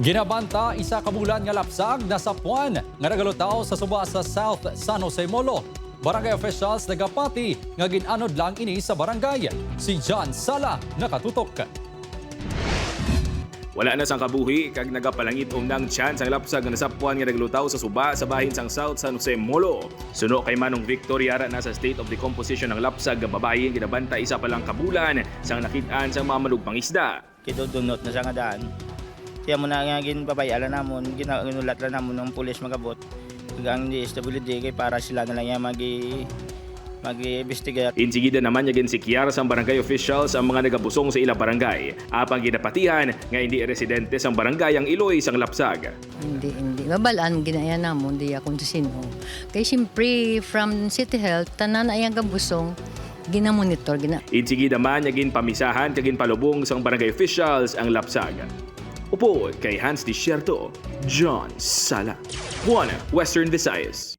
Ginabanta isa ka bulan nga lapsag nasapwan nga nagalutaw sa suba sa South San Jose, Molo. Barangay officials nagapati nga ginanod lang ini sa barangay. Si John Sala nakatutok. Wala na sang kabuhi kag nagapalangit ng chance ang lapsag nga nasapwan nga naglutaw sa suba sa bahin sang South San Jose, Molo. Suno kay Manong Victor yara na sa state of decomposition ng lapsag nga babae nga ginabanta isa pa lang kabulan sang nakit-an sang mga malugpang isda. Kidudunot na sa nga daan. Kaya mo na nga ginbabayala namon, ginulat lang namon ng pulis magabot. Hanggang DSWD kay para sila na lang yung mag-investigate. Insigida naman niya ginsikyar sa barangay officials ang mga nagabusong sa ilang barangay. Apang ginapatihan nga hindi residente sang barangay ang iloy sang lapsag. Hindi. Mabalaan ginaya namon, di akong sino. Kaya siyempre, from City Health, tanan ay ang gabusong, ginamonitor. Insigida man niya ginpamisahan kag ginpalubong sang barangay officials ang lapsag. Upo kay Hans Desierto, John Sala, Western Visayas.